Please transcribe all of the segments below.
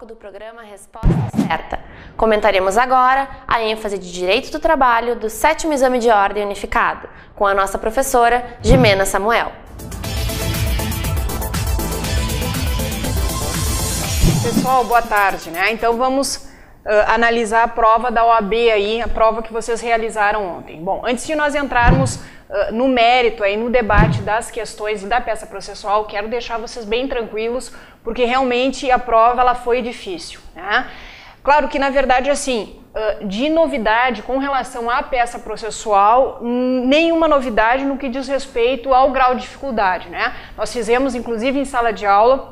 bloco do programa Resposta Certa. Comentaremos agora a ênfase de Direito do Trabalho do 7º Exame de Ordem Unificado, com a nossa professora Jimena Samuel. Pessoal, boa tarde, né? Então vamos analisar a prova da OAB aí, a prova que vocês realizaram ontem. Bom, antes de nós entrarmos no mérito aí, no debate das questões e da peça processual, quero deixar vocês bem tranquilos, porque realmente a prova ela foi difícil, né? Claro que na verdade assim, de novidade com relação à peça processual, nenhuma novidade no que diz respeito ao grau de dificuldade, né? Nós fizemos inclusive em sala de aula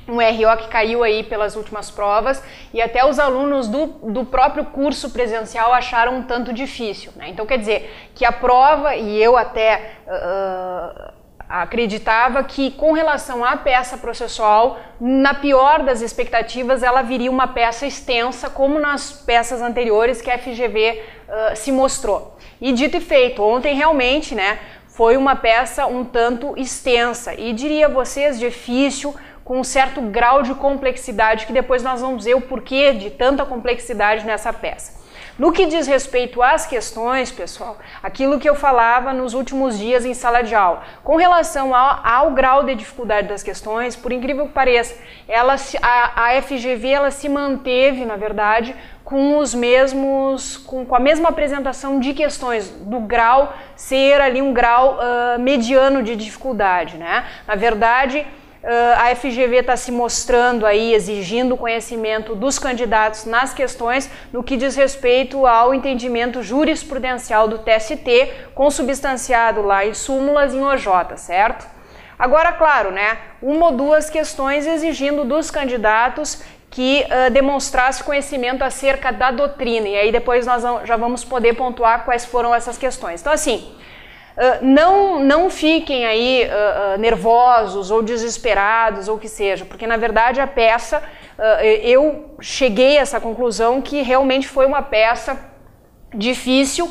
um RO que caiu aí pelas últimas provas e até os alunos do próprio curso presencial acharam um tanto difícil, né? Então quer dizer que a prova, e eu até acreditava que com relação à peça processual, na pior das expectativas, ela viria uma peça extensa, como nas peças anteriores que a FGV se mostrou. E dito e feito, ontem realmente, né, foi uma peça um tanto extensa e diria a vocês difícil, com um certo grau de complexidade, que depois nós vamos ver o porquê de tanta complexidade nessa peça. No que diz respeito às questões, pessoal, aquilo que eu falava nos últimos dias em sala de aula, com relação ao grau de dificuldade das questões, por incrível que pareça, a FGV ela se manteve, na verdade, com a mesma apresentação de questões, do grau ser ali um grau mediano de dificuldade, né? Na verdade, a FGV está se mostrando aí, exigindo o conhecimento dos candidatos nas questões no que diz respeito ao entendimento jurisprudencial do TST, consubstanciado lá em súmulas em OJ, certo? Agora, claro, né, uma ou duas questões exigindo dos candidatos que demonstrasse conhecimento acerca da doutrina, e aí depois nós já vamos poder pontuar quais foram essas questões. Então, assim, não fiquem aí nervosos ou desesperados ou o que seja, porque na verdade a peça, eu cheguei a essa conclusão que realmente foi uma peça difícil,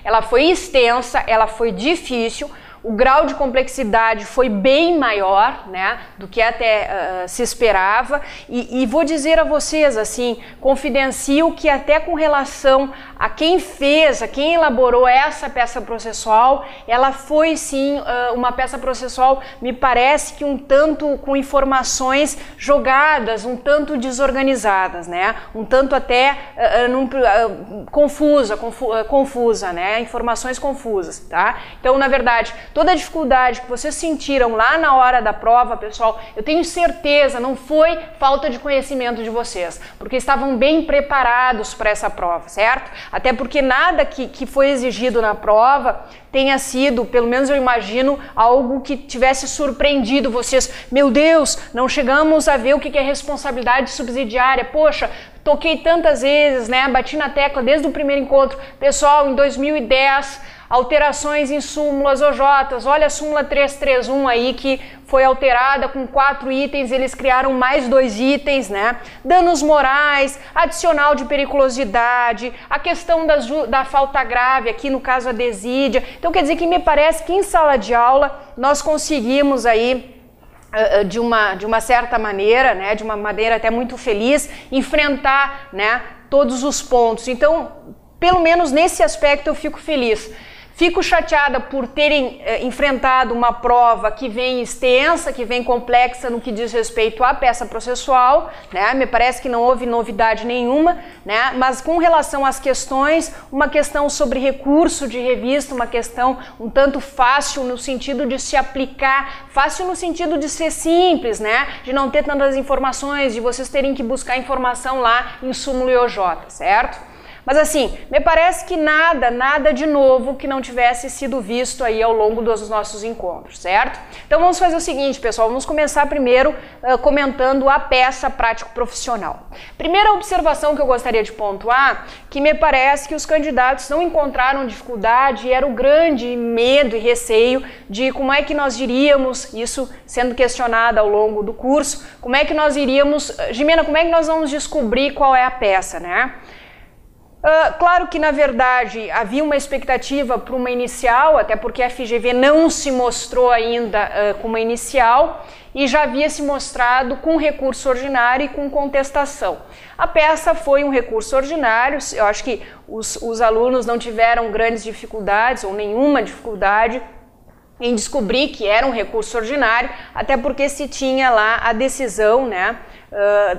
ela foi extensa, ela foi difícil, o grau de complexidade foi bem maior, né, do que até se esperava e vou dizer a vocês assim, confidencio que até com relação a quem fez, a quem elaborou essa peça processual, ela foi sim uma peça processual, me parece que um tanto com informações jogadas, um tanto desorganizadas, né, um tanto até confusa, né, informações confusas, tá? Então, na verdade, toda a dificuldade que vocês sentiram lá na hora da prova, pessoal, eu tenho certeza, não foi falta de conhecimento de vocês, porque estavam bem preparados para essa prova, certo? Até porque nada que foi exigido na prova tenha sido, pelo menos eu imagino, algo que tivesse surpreendido vocês. Meu Deus, não chegamos a ver o que é responsabilidade subsidiária. Poxa, toquei tantas vezes, né? Bati na tecla desde o primeiro encontro. Pessoal, em 2010... alterações em súmulas OJs, olha a súmula 331 aí que foi alterada com 4 itens, eles criaram mais 2 itens, né? Danos morais, adicional de periculosidade, a questão da falta grave, aqui no caso a desídia. Então quer dizer que me parece que em sala de aula nós conseguimos aí de uma certa maneira, né, de uma maneira até muito feliz, enfrentar, né, todos os pontos. Então, pelo menos nesse aspecto eu fico feliz. Fico chateada por terem enfrentado uma prova que vem extensa, que vem complexa no que diz respeito à peça processual, né? Me parece que não houve novidade nenhuma, né? Mas com relação às questões, uma questão sobre recurso de revista, uma questão um tanto fácil no sentido de se aplicar, fácil no sentido de ser simples, né? De não ter tantas informações, de vocês terem que buscar informação lá em súmula e OJ, certo? Mas assim, me parece que nada de novo que não tivesse sido visto aí ao longo dos nossos encontros, certo? Então vamos fazer o seguinte, pessoal, vamos começar primeiro comentando a peça prático-profissional. Primeira observação que eu gostaria de pontuar, que me parece que os candidatos não encontraram dificuldade e era o grande medo e receio de como é que nós iríamos, isso sendo questionado ao longo do curso, como é que nós iríamos, Jimena, como é que nós vamos descobrir qual é a peça, né? Claro que, na verdade, havia uma expectativa para uma inicial, até porque a FGV não se mostrou ainda com uma inicial e já havia se mostrado com recurso ordinário e com contestação. A peça foi um recurso ordinário, eu acho que os alunos não tiveram grandes dificuldades ou nenhuma dificuldade em descobrir que era um recurso ordinário, até porque se tinha lá a decisão, né,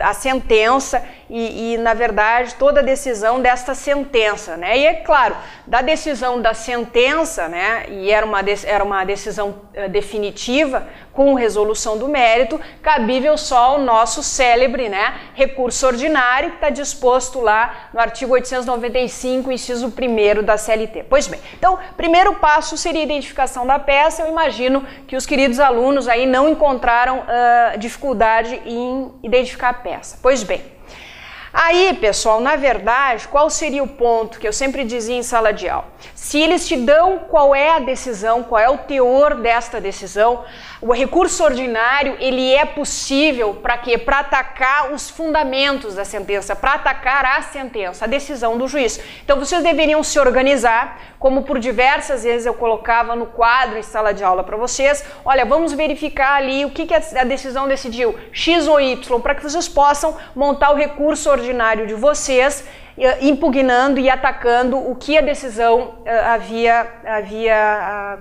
a sentença e, na verdade, toda a decisão desta sentença, né? E é claro, da decisão da sentença, né, e era uma decisão definitiva, com resolução do mérito, cabível só ao nosso célebre, né, recurso ordinário, que está disposto lá no artigo 895, inciso 1º da CLT. Pois bem, então, primeiro passo seria a identificação da peça. Eu imagino que os queridos alunos aí não encontraram dificuldade em identificar a peça. Pois bem, aí, pessoal, na verdade, qual seria o ponto que eu sempre dizia em sala de aula? Se eles te dão qual é a decisão, qual é o teor desta decisão, o recurso ordinário, ele é possível para quê? Para atacar os fundamentos da sentença, para atacar a sentença, a decisão do juiz. Então, vocês deveriam se organizar, como por diversas vezes eu colocava no quadro em sala de aula para vocês. Olha, vamos verificar ali o que a decisão decidiu, X ou Y, para que vocês possam montar o recurso ordinário de vocês, impugnando e atacando o que a decisão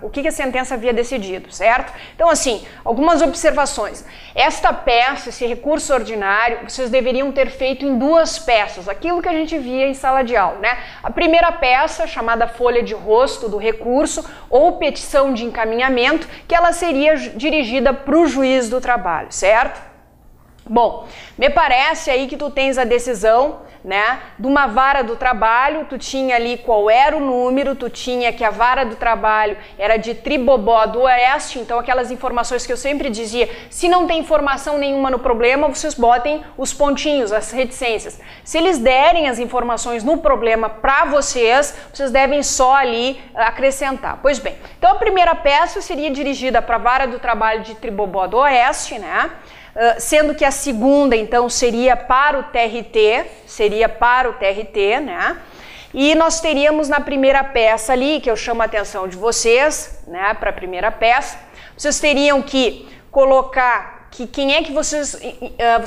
o que a sentença havia decidido, certo? Então, assim, algumas observações. Esta peça, esse recurso ordinário, vocês deveriam ter feito em duas peças, aquilo que a gente via em sala de aula, né? A primeira peça, chamada folha de rosto do recurso ou petição de encaminhamento, que ela seria dirigida para o juiz do trabalho, certo? Bom, me parece aí que tu tens a decisão, né, de uma vara do trabalho, tu tinha ali qual era o número, tu tinha que a vara do trabalho era de Tribobó do Oeste, então aquelas informações que eu sempre dizia, se não tem informação nenhuma no problema, vocês botem os pontinhos, as reticências. Se eles derem as informações no problema para vocês, vocês devem só ali acrescentar. Pois bem, então a primeira peça seria dirigida para a vara do trabalho de Tribobó do Oeste, né? Sendo que a segunda, então, seria para o TRT, né? E nós teríamos na primeira peça ali, que eu chamo a atenção de vocês, né, para a primeira peça, vocês teriam que colocar que quem é que vocês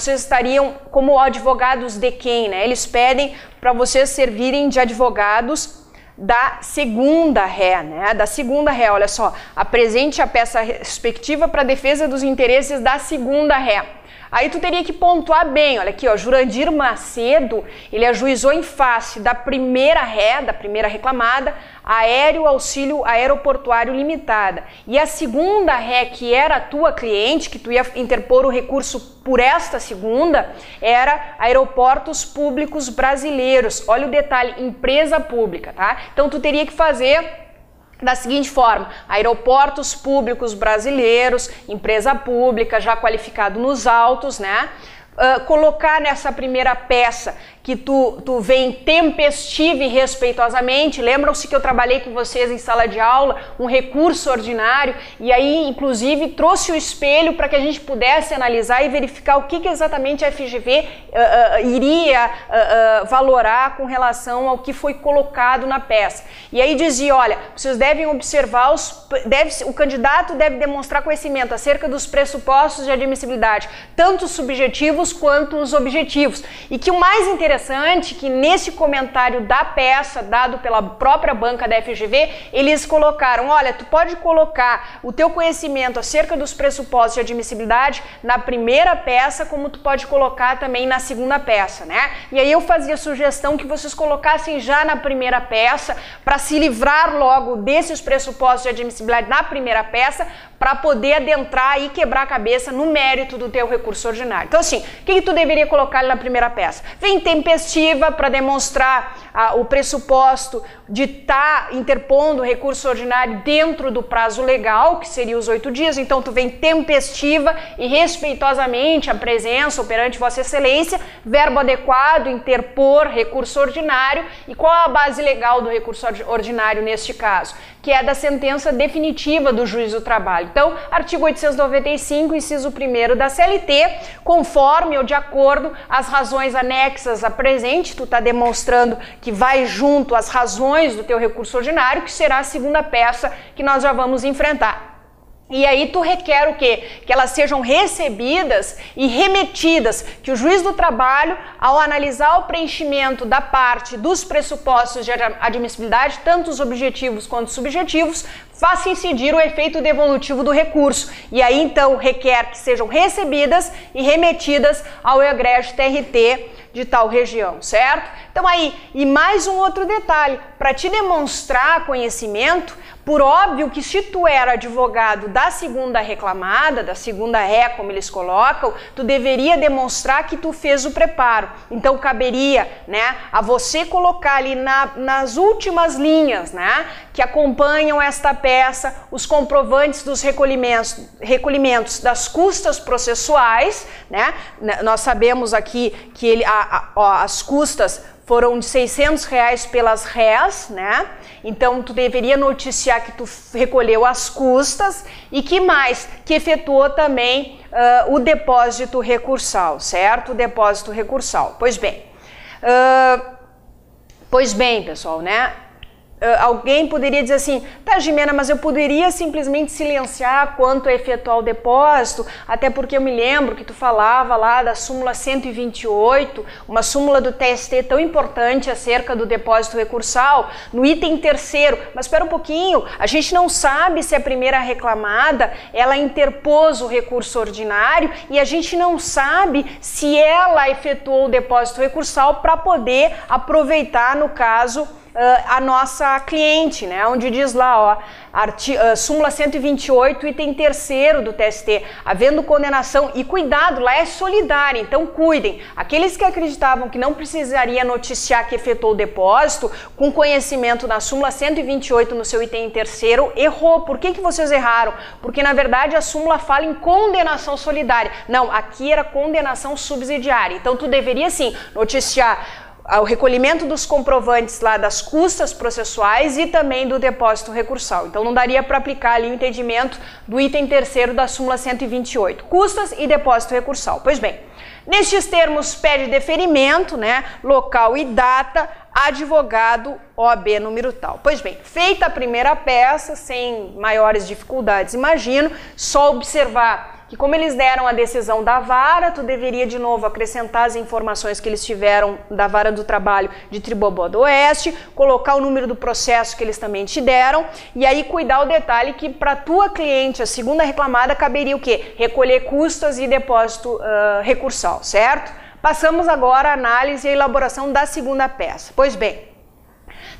estariam como advogados de quem, né? Eles pedem para vocês servirem de advogados da segunda ré, né? Da segunda ré, olha só, apresente a peça respectiva para a defesa dos interesses da segunda ré. Aí tu teria que pontuar bem, olha aqui, ó, Jurandir Macedo, ele ajuizou em face da primeira ré, da primeira reclamada, Aéreo Auxílio Aeroportuário Limitada. E a segunda ré, que era a tua cliente, que tu ia interpor o recurso por esta segunda, era Aeroportos Públicos Brasileiros. Olha o detalhe, empresa pública, tá? Então tu teria que fazer da seguinte forma, Aeroportos Públicos Brasileiros, empresa pública, já qualificado nos autos, né? Colocar nessa primeira peça que tu vem tempestiva e respeitosamente. Lembram-se que eu trabalhei com vocês em sala de aula, um recurso ordinário, e aí, inclusive, trouxe o espelho para que a gente pudesse analisar e verificar o que exatamente a FGV iria valorar com relação ao que foi colocado na peça. E aí dizia, olha, vocês devem observar, o candidato deve demonstrar conhecimento acerca dos pressupostos de admissibilidade, tanto os subjetivos quanto os objetivos. E que o mais interessante que nesse comentário da peça, dado pela própria banca da FGV, eles colocaram, olha, tu pode colocar o teu conhecimento acerca dos pressupostos de admissibilidade na primeira peça, como tu pode colocar também na segunda peça, né? E aí eu fazia a sugestão que vocês colocassem já na primeira peça, para se livrar logo desses pressupostos de admissibilidade na primeira peça, para poder adentrar e quebrar a cabeça no mérito do teu recurso ordinário. Então, assim, o que tu deveria colocar ali na primeira peça? Vem tempestiva para demonstrar o pressuposto de estar interpondo o recurso ordinário dentro do prazo legal, que seria os 8 dias. Então, tu vem tempestiva e respeitosamente a presença perante Vossa Excelência, verbo adequado, interpor recurso ordinário. E qual a base legal do recurso ordinário neste caso? que é da sentença definitiva do juiz do trabalho. Então, artigo 895, inciso 1º da CLT, conforme ou de acordo às razões anexas à presente, tu está demonstrando que vai junto às razões do teu recurso ordinário, que será a segunda peça que nós já vamos enfrentar. E aí tu requer o quê? Que elas sejam recebidas e remetidas, que o juiz do trabalho, ao analisar o preenchimento da parte dos pressupostos de admissibilidade, tanto os objetivos quanto os subjetivos, faça incidir o efeito devolutivo do recurso. E aí então requer que sejam recebidas e remetidas ao egrégio TRT de tal região, certo? Então aí, e mais um outro detalhe, para te demonstrar conhecimento, por óbvio que se tu era advogado da segunda reclamada, da segunda ré, como eles colocam, tu deveria demonstrar que tu fez o preparo. Então caberia, né, a você colocar ali nas últimas linhas, né, que acompanham esta peça, os comprovantes dos recolhimentos das custas processuais, né? Nós sabemos aqui que as custas foram de R$600 pelas rés, né? Então tu deveria noticiar que tu recolheu as custas e que mais? Que efetuou também o depósito recursal, certo? O depósito recursal. Pois bem, pessoal, né? Alguém poderia dizer assim, tá, Jimena, mas eu poderia simplesmente silenciar quanto a efetuar o depósito, até porque eu me lembro que tu falava lá da súmula 128, uma súmula do TST tão importante acerca do depósito recursal, no item 3º, mas espera um pouquinho, a gente não sabe se a primeira reclamada, ela interpôs o recurso ordinário e a gente não sabe se ela efetuou o depósito recursal para poder aproveitar, no caso, a nossa cliente, né, onde diz lá, ó, súmula 128, item 3º do TST, havendo condenação, e cuidado, lá é solidária, então cuidem, aqueles que acreditavam que não precisaria noticiar que efetuou o depósito, com conhecimento na súmula 128 no seu item 3º, errou. Por que vocês erraram? Porque na verdade a súmula fala em condenação solidária, não, aqui era condenação subsidiária, então tu deveria sim noticiar o recolhimento dos comprovantes lá das custas processuais e também do depósito recursal. Então não daria para aplicar ali o entendimento do item 3º da súmula 128, custas e depósito recursal. Pois bem, nestes termos pede deferimento, né, local e data, advogado OAB número tal. Pois bem, feita a primeira peça, sem maiores dificuldades, imagino, só observar que como eles deram a decisão da vara, tu deveria de novo acrescentar as informações que eles tiveram da vara do trabalho de Tribobó do Oeste, colocar o número do processo que eles também te deram, e aí cuidar o detalhe que para tua cliente, a segunda reclamada, caberia o quê? Recolher custas e depósito recursal, certo? Passamos agora à análise e elaboração da segunda peça. Pois bem,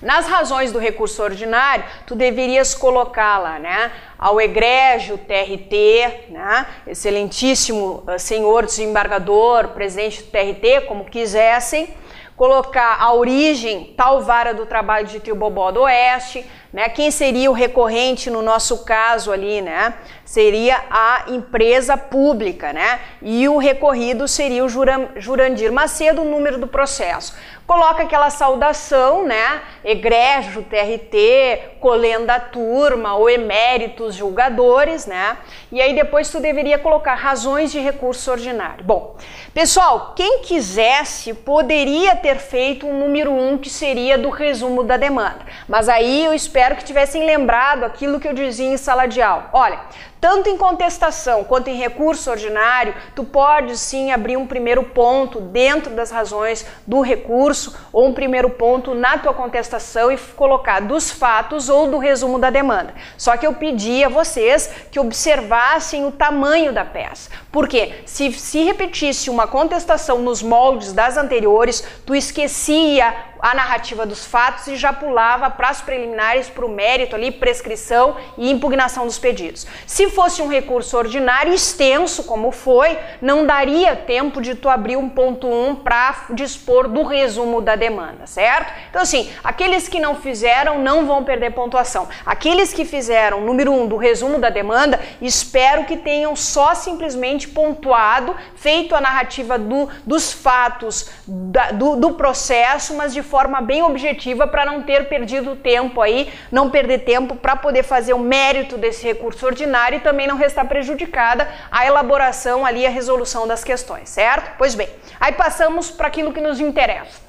nas razões do recurso ordinário, tu deverias colocar lá, né, ao egrégio TRT, né, excelentíssimo senhor desembargador, presidente do TRT, como quisessem, colocar a origem, tal vara do trabalho de Tribobó do Oeste, né, quem seria o recorrente no nosso caso ali, né, seria a empresa pública, né, e o recorrido seria o Jurandir Macedo, o número do processo. Coloca aquela saudação, né, egrégio, TRT, colenda turma ou eméritos julgadores, né, e aí depois tu deveria colocar razões de recurso ordinário. Bom, pessoal, quem quisesse poderia ter feito um número 1 que seria do resumo da demanda, mas aí eu espero que tivessem lembrado aquilo que eu dizia em sala de aula. Olha, tanto em contestação quanto em recurso ordinário, tu pode sim abrir um primeiro ponto dentro das razões do recurso ou um primeiro ponto na tua contestação e colocar dos fatos ou do resumo da demanda. Só que eu pedi a vocês que observassem o tamanho da peça. Porque se repetisse uma contestação nos moldes das anteriores, tu esquecia a narrativa dos fatos e já pulava para as preliminares, para o mérito ali, prescrição e impugnação dos pedidos. Se fosse um recurso ordinário extenso, como foi, não daria tempo de tu abrir um ponto 1 para dispor do resumo da demanda, certo? Então assim, aqueles que não fizeram não vão perder pontuação. Aqueles que fizeram número 1 do resumo da demanda, espero que tenham só simplesmente pontuado, feito a narrativa dos fatos do processo, mas de forma bem objetiva para não ter perdido tempo aí não perder tempo para poder fazer o mérito desse recurso ordinário e também não restar prejudicada a elaboração ali, a resolução das questões, certo? Pois bem, aí passamos para aquilo que nos interessa.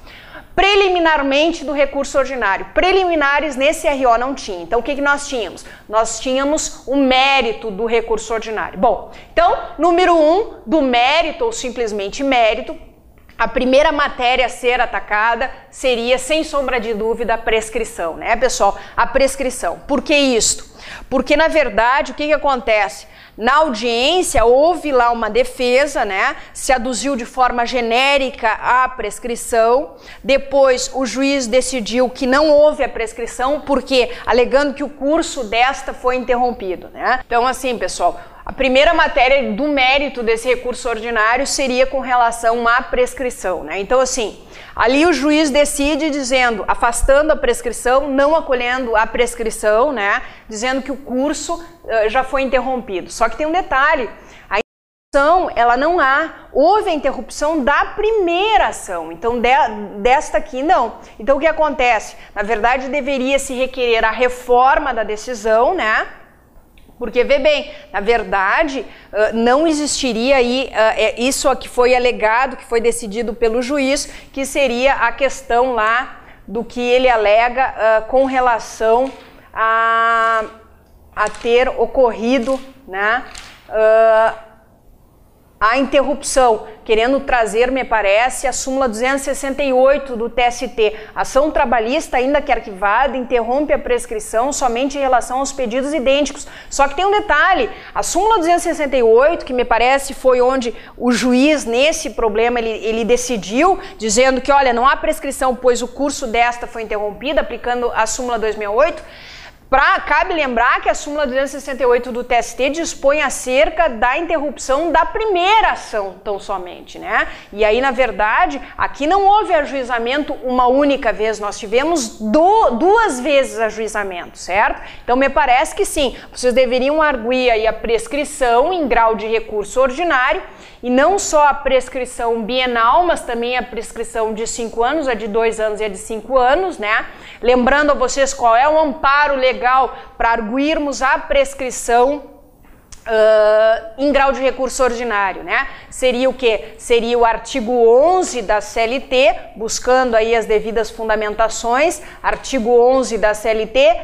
Preliminarmente do recurso ordinário. Preliminares nesse RO não tinha. Então, o que nós tínhamos? Nós tínhamos o mérito do recurso ordinário. Bom, então, número 1 do mérito, ou simplesmente mérito, a primeira matéria a ser atacada seria, sem sombra de dúvida, a prescrição, né, pessoal? A prescrição. Por que isto? Porque, na verdade, o que acontece? Na audiência, houve lá uma defesa, né? Se aduziu de forma genérica a prescrição. Depois, o juiz decidiu que não houve a prescrição, porque alegando que o curso desta foi interrompido, né? Então, assim, pessoal, a primeira matéria do mérito desse recurso ordinário seria com relação à prescrição, né? Então, assim, ali o juiz decide dizendo, afastando a prescrição, não acolhendo a prescrição, né? Dizendo que o curso já foi interrompido. Só que tem um detalhe, a interrupção, ela não houve a interrupção da primeira ação, então desta aqui não. Então o que acontece? Na verdade deveria se requerer a reforma da decisão, né? Porque, vê bem, na verdade, não existiria aí isso que foi alegado, que foi decidido pelo juiz, que seria a questão lá do que ele alega com relação a ter ocorrido, né, a interrupção, querendo trazer, me parece, a súmula 268 do TST. A ação trabalhista, ainda que arquivada, interrompe a prescrição somente em relação aos pedidos idênticos. Só que tem um detalhe, a súmula 268, que me parece foi onde o juiz, nesse problema, ele decidiu, dizendo que, olha, não há prescrição, pois o curso desta foi interrompido, aplicando a súmula 268, cabe lembrar que a súmula 268 do TST dispõe acerca da interrupção da primeira ação, tão somente, né? E aí, na verdade, aqui não houve ajuizamento uma única vez, nós tivemos duas vezes ajuizamento, certo? Então, me parece que sim, vocês deveriam arguir aí a prescrição em grau de recurso ordinário, e não só a prescrição bienal, mas também a prescrição de 5 anos, a de 2 anos e a de 5 anos, né? Lembrando a vocês qual é o amparo legal para arguirmos a prescrição em grau de recurso ordinário, né? Seria o quê? Seria o artigo 11 da CLT, buscando aí as devidas fundamentações, artigo 11 da CLT,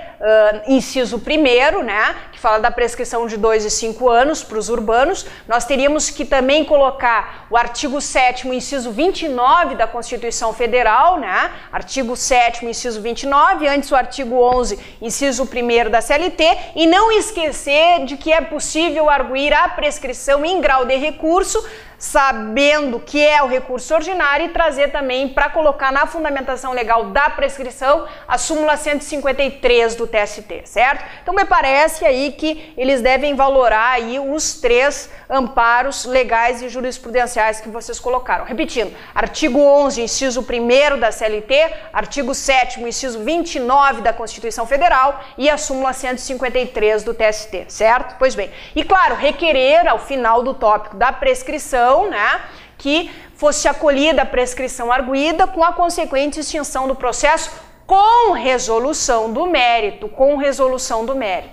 inciso 1º, né? Que fala da prescrição de 2 e 5 anos para os urbanos. Nós teríamos que também colocar o artigo 7º, inciso 29 da Constituição Federal, né? Artigo 7º, inciso 29, antes o artigo 11, inciso 1º da CLT, e não esquecer de que é possível arguir a prescrição em grau de recurso, sabendo que é o recurso ordinário, e trazer também para colocar na fundamentação legal da prescrição a súmula 153 do TST, certo? Então me parece aí que eles devem valorar aí os 3 amparos legais e jurisprudenciais que vocês colocaram. Repetindo, artigo 11, inciso 1º da CLT, artigo 7º, inciso 29 da Constituição Federal e a súmula 153 do TST, certo? Pois bem, e claro, requerer ao final do tópico da prescrição, né, que fosse acolhida a prescrição arguída com a consequente extinção do processo com resolução do mérito,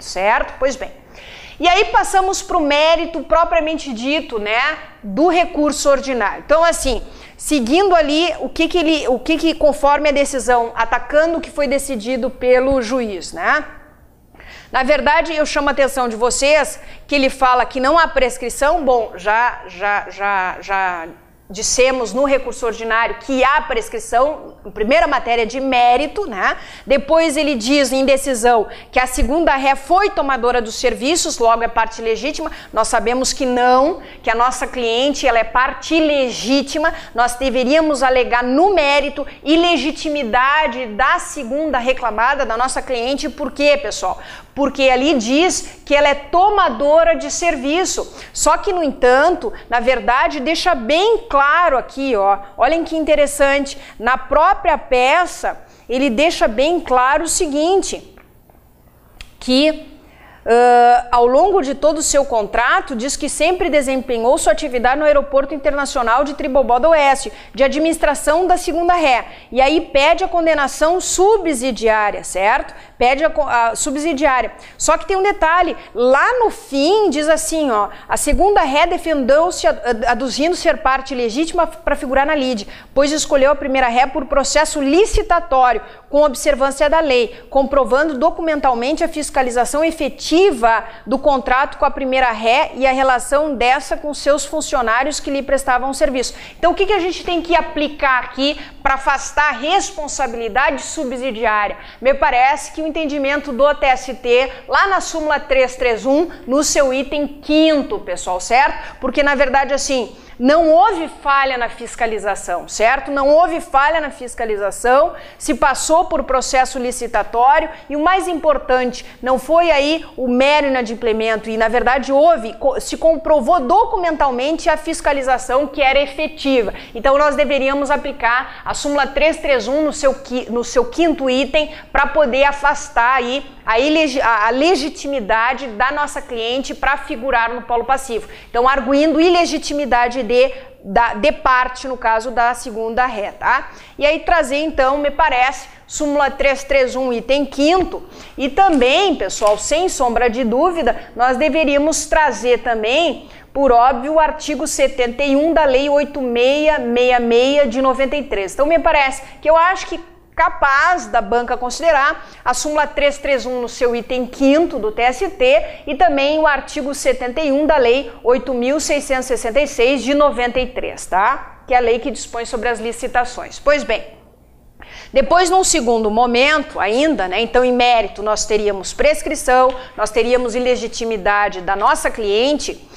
certo? Pois bem. E aí passamos para o mérito propriamente dito, né, do recurso ordinário. Então, assim, seguindo ali o que conforme a decisão, atacando o que foi decidido pelo juiz, né? Na verdade, eu chamo a atenção de vocês que ele fala que não há prescrição. Bom, já dissemos no recurso ordinário que há prescrição, em primeira matéria de mérito, né? Depois ele diz em decisão que a segunda ré foi tomadora dos serviços, logo é parte legítima. Nós sabemos que não, que a nossa cliente ela é parte legítima. Nós deveríamos alegar no mérito ilegitimidade da segunda reclamada da nossa cliente. Por quê, pessoal? Porque ali diz que ela é tomadora de serviço. Só que, no entanto, na verdade, deixa bem claro aqui, ó, olhem que interessante, na própria peça, ele deixa bem claro o seguinte, que ao longo de todo o seu contrato, diz que sempre desempenhou sua atividade no Aeroporto Internacional de Tribobó do Oeste, de administração da segunda ré. E aí pede a condenação subsidiária, certo? pede a subsidiária. Só que tem um detalhe, lá no fim diz assim, ó, a segunda ré defendeu-se aduzindo ser parte legítima para figurar na lide, pois escolheu a primeira ré por processo licitatório, com observância da lei, comprovando documentalmente a fiscalização efetiva do contrato com a primeira ré e a relação dessa com seus funcionários que lhe prestavam serviço. Então, o que a gente tem que aplicar aqui para afastar a responsabilidade subsidiária? Me parece que o entendimento do TST, lá na súmula 331, no seu item 5º, pessoal, certo? Porque, na verdade, assim, não houve falha na fiscalização, certo? Não houve falha na fiscalização, se passou por processo licitatório e o mais importante, não foi aí o mero inadimplemento e, na verdade, se comprovou documentalmente a fiscalização que era efetiva. Então, nós deveríamos aplicar a súmula 331 no seu 5º item para poder afastar aí a legitimidade da nossa cliente para figurar no polo passivo. Então, arguindo ilegitimidade de parte, no caso da segunda ré, tá? E aí trazer, então, me parece, súmula 331, item 5º, e também, pessoal, sem sombra de dúvida, nós deveríamos trazer também, por óbvio, o artigo 71 da Lei 8666 de 93. Então, me parece que eu acho que capaz da banca considerar a súmula 331 no seu item 5º do TST e também o artigo 71 da Lei 8.666 de 93, tá? Que é a lei que dispõe sobre as licitações. Pois bem, depois, num segundo momento ainda, né, então em mérito nós teríamos prescrição, nós teríamos ilegitimidade da nossa cliente,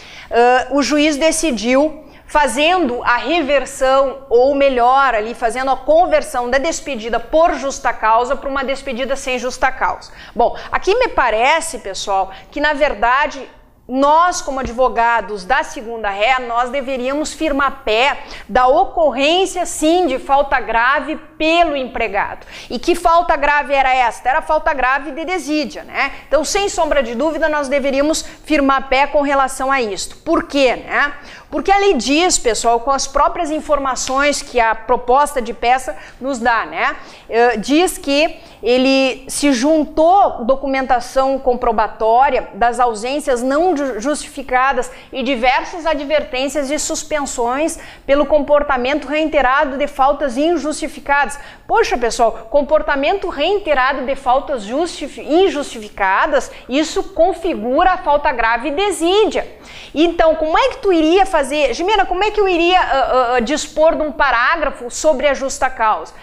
o juiz decidiu fazendo a reversão, ou melhor, ali fazendo a conversão da despedida por justa causa para uma despedida sem justa causa. Bom, aqui me parece, pessoal, que na verdade nós, como advogados da segunda ré, nós deveríamos firmar pé da ocorrência, sim, de falta grave pelo empregado. E que falta grave era esta? Era falta grave de desídia, né? Então, sem sombra de dúvida, nós deveríamos firmar pé com relação a isto. Por quê, né? Porque a lei diz, pessoal, com as próprias informações que a proposta de peça nos dá, né? Diz que ele se juntou documentação comprobatória das ausências não justificadas e diversas advertências e suspensões pelo comportamento reiterado de faltas injustificadas. Poxa, pessoal, comportamento reiterado de faltas injustificadas, isso configura a falta grave e desídia. Então, como é que tu iria fazer, Jimena, como é que eu iria dispor de um parágrafo sobre a justa causa?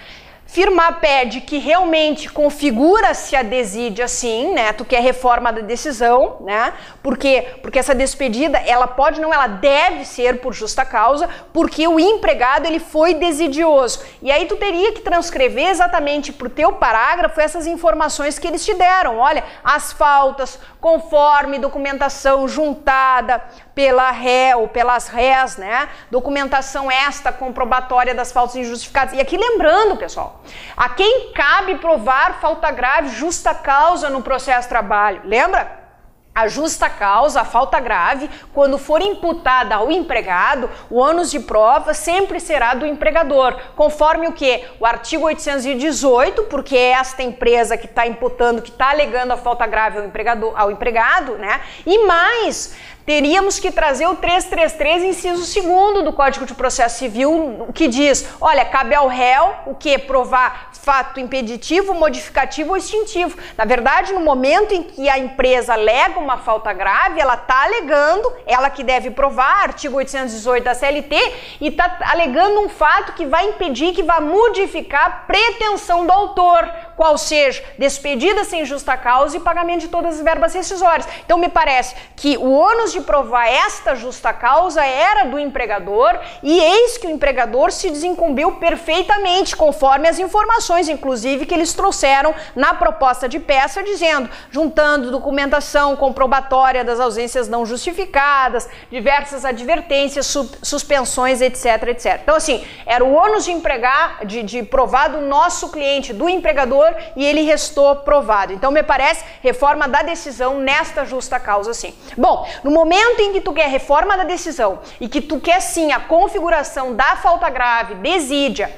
Firmar pé de que realmente configura-se a desídia, sim, né? Tu quer reforma da decisão, né? Por quê? Porque essa despedida, ela pode não, ela deve ser por justa causa, porque o empregado, ele foi desidioso. E aí tu teria que transcrever exatamente pro teu parágrafo essas informações que eles te deram. Olha, as faltas, conforme documentação juntada pela ré ou pelas rés, né? Documentação esta comprobatória das faltas injustificadas. E aqui lembrando, pessoal, a quem cabe provar falta grave, justa causa no processo de trabalho. Lembra? A justa causa, a falta grave, quando for imputada ao empregado, o ônus de prova sempre será do empregador, conforme o que? O artigo 818, porque é esta empresa que está imputando, que está alegando a falta grave ao empregado, né? E mais, teríamos que trazer o 333, inciso 2º do Código de Processo Civil, que diz, olha, cabe ao réu o que? Provar fato impeditivo, modificativo ou extintivo. Na verdade, no momento em que a empresa alega uma falta grave, ela está alegando, ela que deve provar, artigo 818 da CLT, e está alegando um fato que vai impedir, que vai modificar a pretensão do autor, qual seja despedida sem justa causa e pagamento de todas as verbas rescisórias. Então, me parece que o ônus de provar esta justa causa era do empregador e eis que o empregador se desincumbiu perfeitamente, conforme as informações, inclusive, que eles trouxeram na proposta de peça, dizendo, juntando documentação comprobatória das ausências não justificadas, diversas advertências, suspensões, etc, etc. Então, assim, era o ônus de provar do nosso cliente, do empregador, e ele restou provado. Então, me parece, reforma da decisão nesta justa causa, sim. Bom, no momento em que tu quer reforma da decisão e que tu quer, sim, a configuração da falta grave, desídia,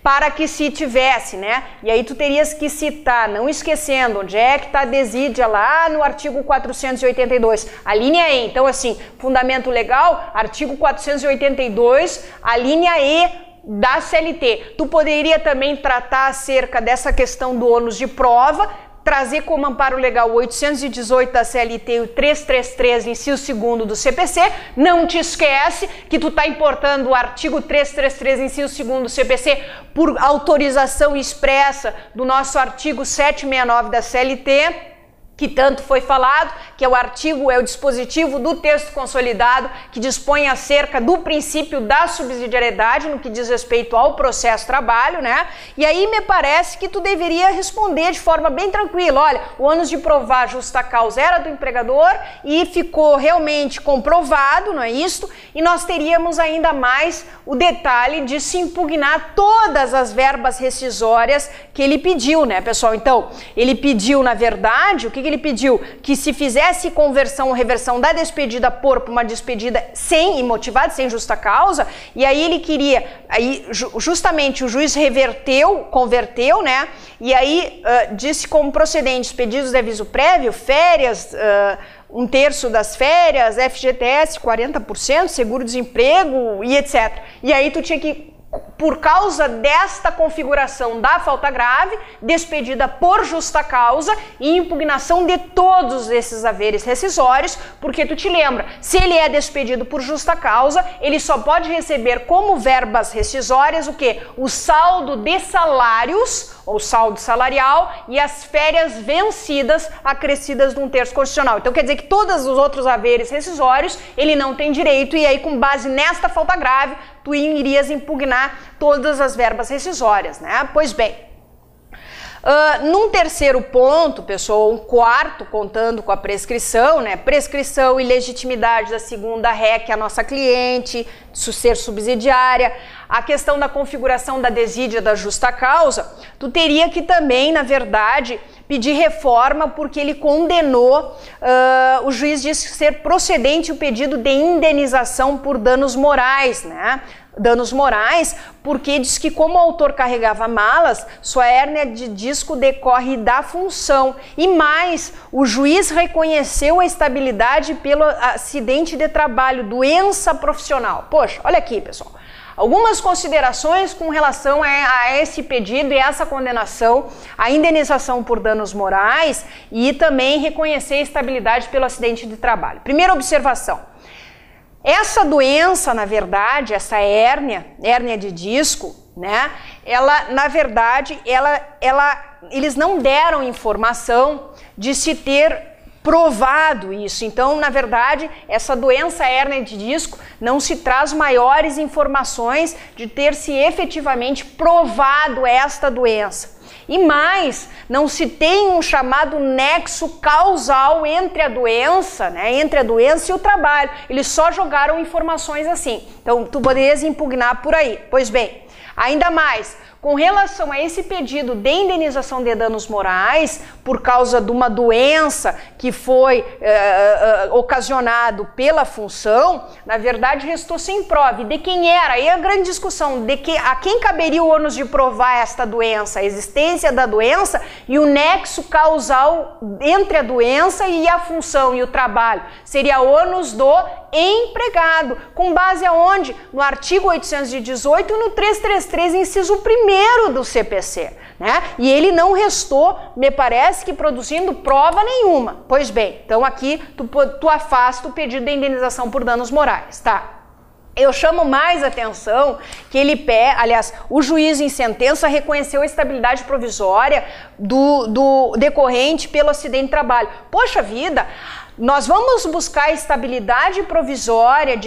para que se tivesse, né? E aí tu terias que citar, não esquecendo, onde é que está a desídia lá no artigo 482, a linha E. Então, assim, fundamento legal, artigo 482, a linha E da CLT. Tu poderia também tratar acerca dessa questão do ônus de prova, trazer como amparo legal o 818 da CLT e o 333, inciso 2º do CPC. Não te esquece que tu está importando o artigo 333, inciso 2º do CPC por autorização expressa do nosso artigo 769 da CLT, que tanto foi falado, que é o dispositivo do texto consolidado que dispõe acerca do princípio da subsidiariedade no que diz respeito ao processo trabalho, né? E aí me parece que tu deveria responder de forma bem tranquila, olha, o ônus de provar justa causa era do empregador e ficou realmente comprovado, não é isso? E nós teríamos ainda mais o detalhe de se impugnar todas as verbas rescisórias que ele pediu, né, pessoal? Então, ele pediu, na verdade, o que ele pediu? Que se fizesse conversão ou reversão da despedida por uma despedida sem imotivada, sem justa causa, e aí ele queria, aí justamente o juiz converteu, né? E aí disse como procedentes pedidos de aviso prévio, férias, 1/3 das férias, FGTS 40%, seguro-desemprego e etc. E aí tu tinha que, por causa desta configuração da falta grave, despedida por justa causa e impugnação de todos esses haveres rescisórios, porque tu te lembra, se ele é despedido por justa causa, ele só pode receber como verbas rescisórias o quê? O saldo de salários, ou saldo salarial, e as férias vencidas acrescidas de 1/3 constitucional. Então quer dizer que todos os outros haveres rescisórios ele não tem direito, e aí com base nesta falta grave, tu irias impugnar todas as verbas rescisórias, né? Pois bem, num terceiro ponto, pessoal, um quarto, contando com a prescrição, né? Prescrição e legitimidade da segunda ré, que é a nossa cliente, ser subsidiária, a questão da configuração da desídia da justa causa, tu teria que também, na verdade, pedir reforma porque ele condenou, o juiz disse ser procedente o pedido de indenização por danos morais, né? Danos morais, porque diz que como o autor carregava malas, sua hérnia de disco decorre da função. E mais, o juiz reconheceu a estabilidade pelo acidente de trabalho, doença profissional. Poxa, olha aqui, pessoal. Algumas considerações com relação a esse pedido e essa condenação, a indenização por danos morais e também reconhecer a estabilidade pelo acidente de trabalho. Primeira observação. Essa doença, na verdade, essa hérnia de disco, né? Ela, na verdade, eles não deram informação de se ter provado isso. Então, na verdade, essa doença hérnia de disco não se traz maiores informações de ter se efetivamente provado esta doença. E mais, não se tem um chamado nexo causal entre a doença, né, entre a doença e o trabalho. Eles só jogaram informações assim. Então, tu poderias impugnar por aí. Pois bem, ainda mais, com relação a esse pedido de indenização de danos morais por causa de uma doença que foi ocasionado pela função, na verdade restou sem prova. E de quem era? Aí a grande discussão de que a quem caberia o ônus de provar esta doença, a existência da doença e o nexo causal entre a doença e a função e o trabalho. Seria ônus do empregado, com base aonde? No artigo 818 e no 333, inciso 1º do CPC, né? E ele não restou, me parece que produzindo prova nenhuma. Pois bem, então aqui tu afasta o pedido de indenização por danos morais, tá? Eu chamo mais atenção que o juiz em sentença reconheceu a estabilidade provisória do decorrente pelo acidente de trabalho. Poxa vida! Nós vamos buscar a estabilidade provisória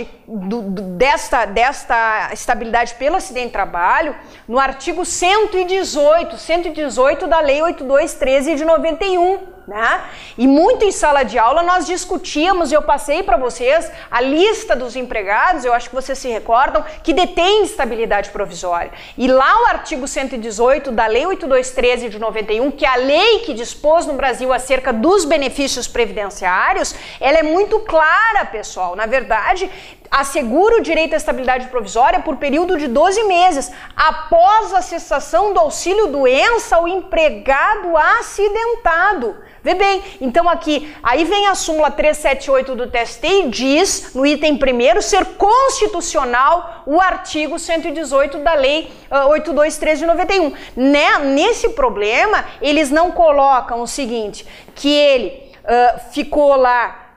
desta estabilidade pelo acidente de trabalho no artigo 118 da Lei 8213 de 91. Né? E muito em sala de aula nós discutíamos, eu passei para vocês a lista dos empregados, eu acho que vocês se recordam, que detém estabilidade provisória. E lá o artigo 118 da Lei 8213 de 91, que é a lei que dispôs no Brasil acerca dos benefícios previdenciários, ela é muito clara, pessoal. Na verdade, assegura o direito à estabilidade provisória por período de 12 meses, após a cessação do auxílio-doença ao empregado acidentado. Vê bem, então aqui, aí vem a súmula 378 do TST e diz, no item 1º, ser constitucional o artigo 118 da Lei 823 de 91. Nesse problema, eles não colocam o seguinte, que ele ficou lá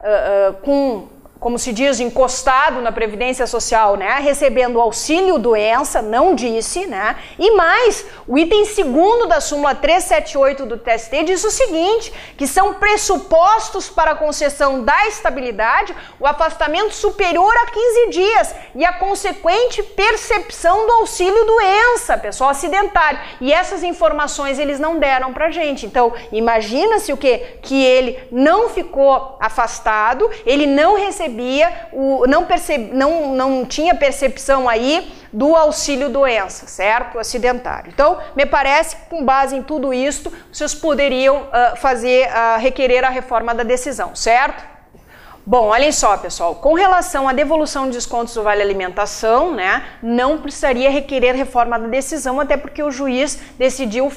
como se diz, encostado na Previdência Social, né, recebendo auxílio-doença, não disse, né, e mais, o item 2º da súmula 378 do TST diz o seguinte, que são pressupostos para a concessão da estabilidade o afastamento superior a 15 dias e a consequente percepção do auxílio-doença, pessoal acidentário, e essas informações eles não deram pra gente, então imagina-se o quê? Que ele não ficou afastado, ele não recebia não tinha percepção aí do auxílio-doença, certo? Acidentário. Então, me parece que com base em tudo isto, vocês poderiam requerer a reforma da decisão, certo? Bom, olhem só, pessoal, com relação à devolução de descontos do Vale Alimentação, né, não precisaria requerer reforma da decisão, até porque o juiz decidiu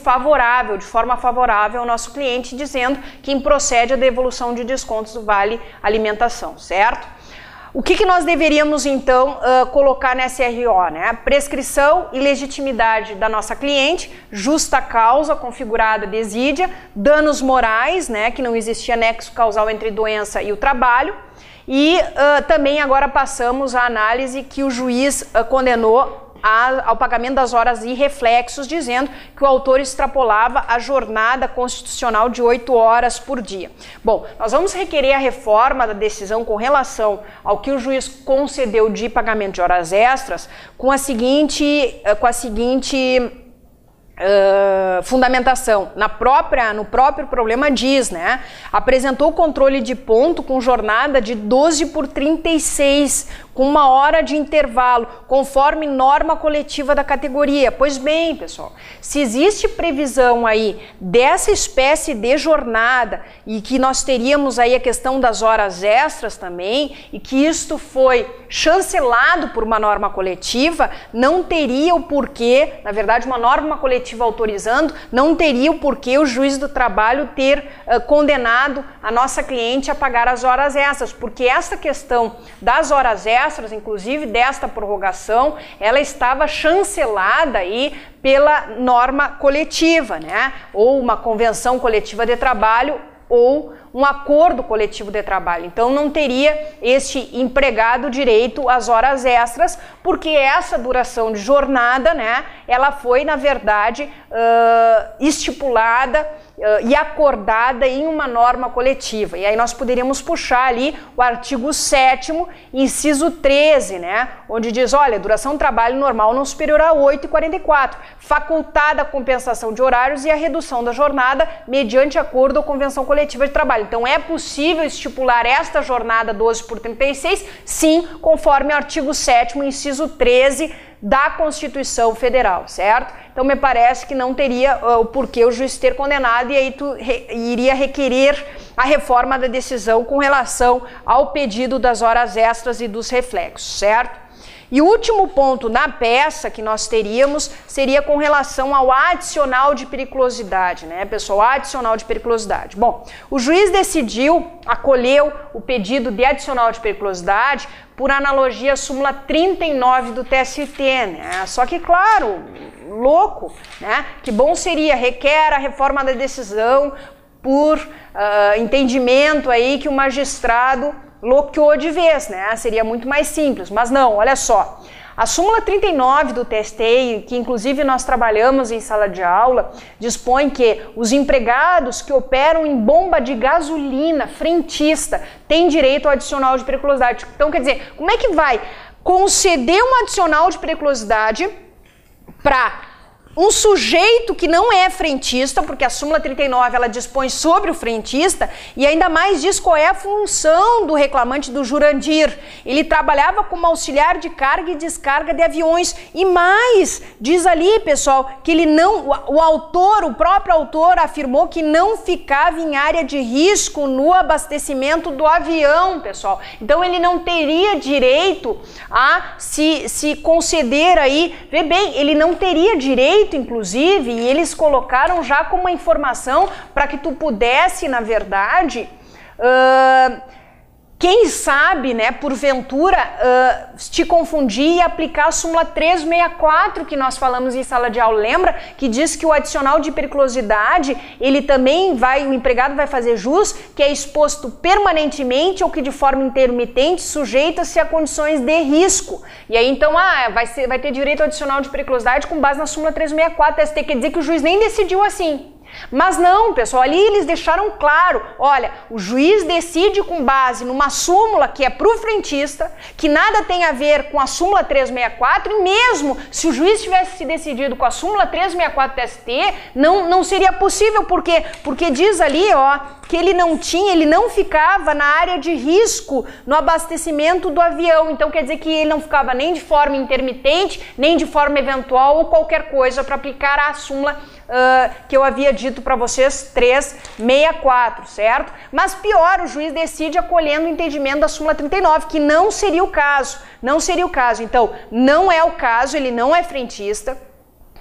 de forma favorável ao nosso cliente, dizendo que improcede a devolução de descontos do Vale Alimentação, certo? O que nós deveríamos, então, colocar na SRO, né? Prescrição e legitimidade da nossa cliente, justa causa configurada desídia, danos morais, né? Que não existia nexo causal entre doença e o trabalho. E também agora passamos à análise que o juiz condenou ao pagamento das horas e reflexos, dizendo que o autor extrapolava a jornada constitucional de 8 horas por dia. Bom, nós vamos requerer a reforma da decisão com relação ao que o juiz concedeu de pagamento de horas extras com a seguinte fundamentação. No próprio problema diz, né? Apresentou controle de ponto com jornada de 12 por 36, com 1 hora de intervalo, conforme norma coletiva da categoria. Pois bem, pessoal, se existe previsão aí dessa espécie de jornada e que nós teríamos aí a questão das horas extras também e que isto foi chancelado por uma norma coletiva, não teria o porquê, na verdade uma norma coletiva autorizando, não teria o porquê o juiz do trabalho ter condenado a nossa cliente a pagar as horas extras, porque essa questão das horas extras, inclusive desta prorrogação, ela estava chancelada aí pela norma coletiva, né? Ou uma convenção coletiva de trabalho ou um acordo coletivo de trabalho. Então não teria este empregado direito às horas extras, porque essa duração de jornada, né, ela foi, na verdade, estipulada e acordada em uma norma coletiva. E aí nós poderíamos puxar ali o artigo 7º, inciso 13, né, onde diz, olha, duração do trabalho normal não superior a 8h44, facultada a compensação de horários e a redução da jornada mediante acordo ou convenção coletiva de trabalho. Então é possível estipular esta jornada 12 por 36, sim, conforme o artigo 7º, inciso 13 da Constituição Federal, certo? Então me parece que não teria o porquê o juiz ter condenado e aí tu iria requerer a reforma da decisão com relação ao pedido das horas extras e dos reflexos, certo? E o último ponto na peça que nós teríamos seria com relação ao adicional de periculosidade, né, pessoal? Adicional de periculosidade. Bom, o juiz acolheu o pedido de adicional de periculosidade por analogia à súmula 39 do TST, né? Só que, claro, louco, né? Que bom seria, requer a reforma da decisão por entendimento aí que o magistrado bloqueou de vez, né? Seria muito mais simples, mas não, olha só. A súmula 39 do TST, que inclusive nós trabalhamos em sala de aula, dispõe que os empregados que operam em bomba de gasolina frentista têm direito ao adicional de periculosidade. Então, quer dizer, como é que vai conceder um adicional de periculosidade para um sujeito que não é frentista, porque a súmula 39 ela dispõe sobre o frentista, e ainda mais diz qual é a função do reclamante, do Jurandir. Ele trabalhava como auxiliar de carga e descarga de aviões, e mais, diz ali, pessoal, que ele não, o próprio autor afirmou que não ficava em área de risco no abastecimento do avião, pessoal. Então ele não teria direito a se conceder aí, vê bem, ele não teria direito, inclusive, e eles colocaram já como uma informação para que tu pudesse, na verdade, quem sabe, né, porventura, te confundir e aplicar a súmula 364 que nós falamos em sala de aula. Lembra que diz que o adicional de periculosidade, ele também vai, o empregado vai fazer jus, que é exposto permanentemente ou que de forma intermitente sujeita-se a condições de risco. E aí então, vai ter direito ao adicional de periculosidade com base na súmula 364 ST, quer dizer que o juiz nem decidiu assim. Mas não, pessoal, ali eles deixaram claro, olha, o juiz decide com base numa súmula que é para o frentista, que nada tem a ver com a súmula 364, e mesmo se o juiz tivesse se decidido com a súmula 364 TST, não seria possível, porque diz ali, ó, que ele não ficava na área de risco no abastecimento do avião. Então quer dizer que ele não ficava nem de forma intermitente, nem de forma eventual ou qualquer coisa para aplicar a súmula que eu havia dito para vocês, 364, certo? Mas pior, o juiz decide acolhendo o entendimento da súmula 39, que não seria o caso, Então, não é o caso, ele não é frentista.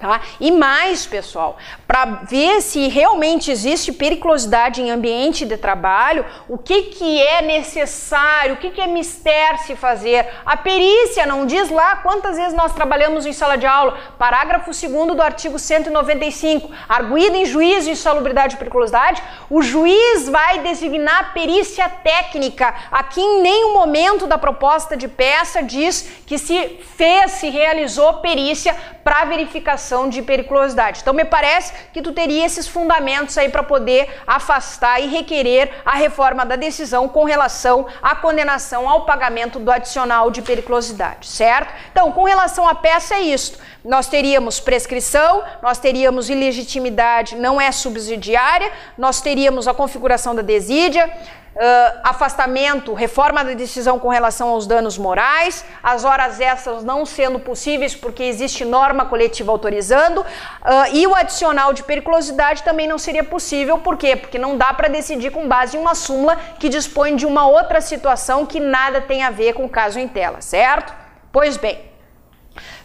Tá? E mais, pessoal, para ver se realmente existe periculosidade em ambiente de trabalho, o que é necessário, o que é mister se fazer? A perícia não diz lá quantas vezes nós trabalhamos em sala de aula, parágrafo 2º do artigo 195, arguido em juízo de insalubridade e periculosidade, o juiz vai designar perícia técnica. Aqui em nenhum momento da proposta de peça diz que se realizou perícia para verificação de periculosidade. Então me parece que tu teria esses fundamentos aí para poder afastar e requerer a reforma da decisão com relação à condenação ao pagamento do adicional de periculosidade, certo? Então, com relação à peça é isto. Nós teríamos prescrição, nós teríamos ilegitimidade não é subsidiária, nós teríamos a configuração da desídia, afastamento, reforma da decisão com relação aos danos morais, as horas extras não sendo possíveis porque existe norma coletiva autorizando, e o adicional de periculosidade também não seria possível. Por quê? Porque não dá para decidir com base em uma súmula que dispõe de uma outra situação que nada tem a ver com o caso em tela, certo? Pois bem,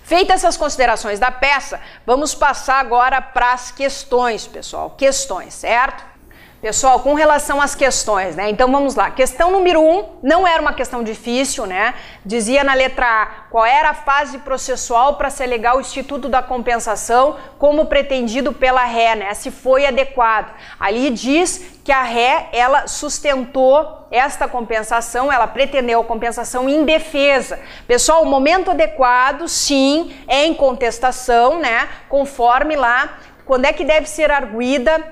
feitas essas considerações da peça, vamos passar agora para as questões, pessoal. Questões, certo? Pessoal, com relação às questões, né? Então vamos lá. Questão número 1 não era uma questão difícil, né? Dizia na letra A qual era a fase processual para se alegar o instituto da compensação como pretendido pela ré, né? Se foi adequado. Ali diz que a ré, ela sustentou esta compensação, ela pretendeu a compensação em defesa. Pessoal, o momento adequado, sim, é em contestação, né? Conforme lá, quando é que deve ser arguida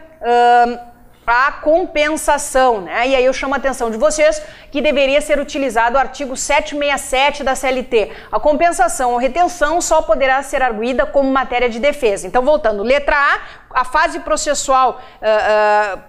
a compensação, né? E aí eu chamo a atenção de vocês que deveria ser utilizado o artigo 767 da CLT. A compensação ou retenção só poderá ser arguida como matéria de defesa. Então, voltando, letra A fase processual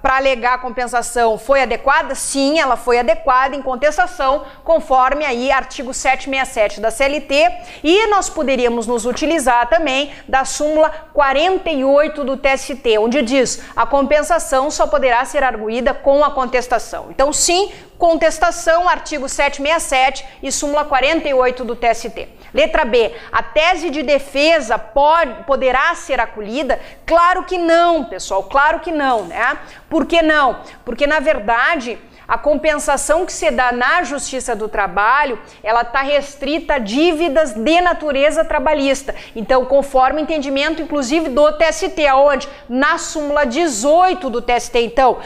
para alegar a compensação foi adequada? Sim, ela foi adequada em contestação, conforme aí artigo 767 da CLT, e nós poderíamos nos utilizar também da súmula 48 do TST, onde diz a compensação só poderá ser arguida com a contestação. Então, sim, contestação, artigo 767 e súmula 48 do TST. Letra B, a tese de defesa poderá ser acolhida? Claro que não, pessoal, claro que não, né? Por que não? Porque, na verdade, a compensação que se dá na Justiça do Trabalho, ela está restrita a dívidas de natureza trabalhista. Então, conforme o entendimento, inclusive, do TST, aonde? Na súmula 18 do TST. Então,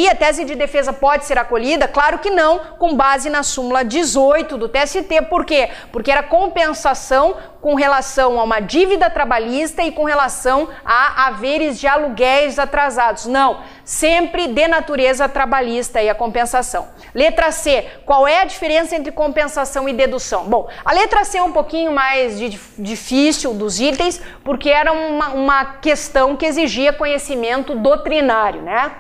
a tese de defesa pode ser acolhida? Claro que não, com base na súmula 18 do TST. Por quê? Porque era compensação com relação a uma dívida trabalhista e com relação a haveres de aluguéis atrasados. Não, sempre de natureza trabalhista e a compensação. Letra C, qual é a diferença entre compensação e dedução? Bom, a letra C é um pouquinho mais difícil dos itens, porque era uma questão que exigia conhecimento doutrinário, né?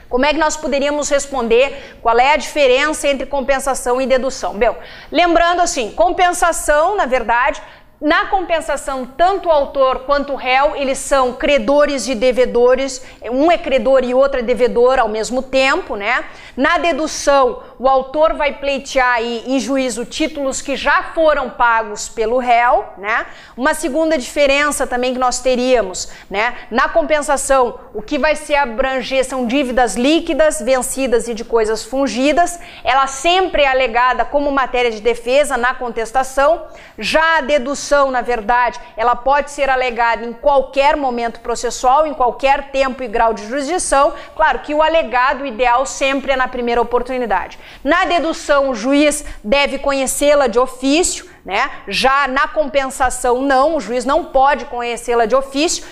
Como é que nós poderíamos responder qual é a diferença entre compensação e dedução? Bem, lembrando assim, compensação, na verdade, na compensação, tanto o autor quanto o réu, eles são credores e devedores, um é credor e outro é devedor ao mesmo tempo, né? Na dedução, o autor vai pleitear aí em juízo títulos que já foram pagos pelo réu, né? Uma segunda diferença também que nós teríamos, né? Na compensação, o que vai se abranger são dívidas líquidas, vencidas e de coisas fungidas, ela sempre é alegada como matéria de defesa na contestação. Já a dedução, na verdade, ela pode ser alegada em qualquer momento processual, em qualquer tempo e grau de jurisdição. Claro que o alegado ideal sempre é na primeira oportunidade. Na dedução, o juiz deve conhecê-la de ofício, né? Já na compensação, não, o juiz não pode conhecê-la de ofício,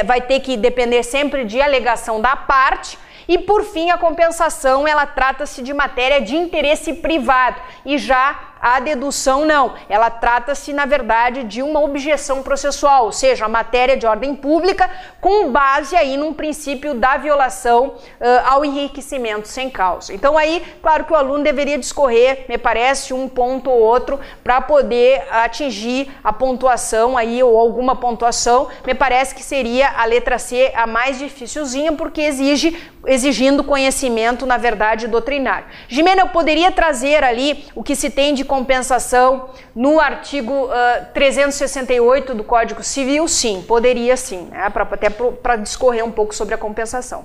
vai ter que depender sempre de alegação da parte. E por fim, a compensação, ela trata-se de matéria de interesse privado, e já a dedução não, ela trata-se na verdade de uma objeção processual, ou seja, a matéria de ordem pública com base aí num princípio da violação ao enriquecimento sem causa. Então aí, claro que o aluno deveria discorrer, me parece, um ponto ou outro para poder atingir a pontuação aí ou alguma pontuação. Me parece que seria a letra C a mais dificilzinha, porque exigindo conhecimento, na verdade, doutrinário. Gimena, eu poderia trazer ali o que se tem de compensação no artigo 368 do Código Civil? Sim, poderia sim, né? Até para discorrer um pouco sobre a compensação.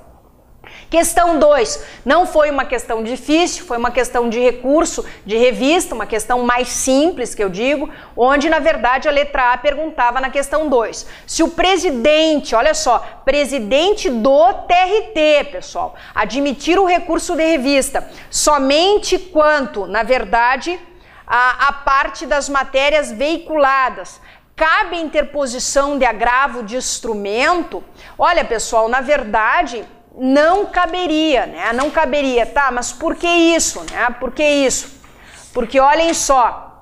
Questão 2, não foi uma questão difícil, foi uma questão de recurso, de revista, uma questão mais simples, que eu digo, onde na verdade a letra A perguntava na questão 2, se o presidente, olha só, presidente do TRT, pessoal, admitir o recurso de revista somente quanto, na verdade, a parte das matérias veiculadas, cabe a interposição de agravo de instrumento? Olha, pessoal, na verdade não caberia, né? Não caberia, tá? Mas por que isso, né? Por que isso? Porque olhem só,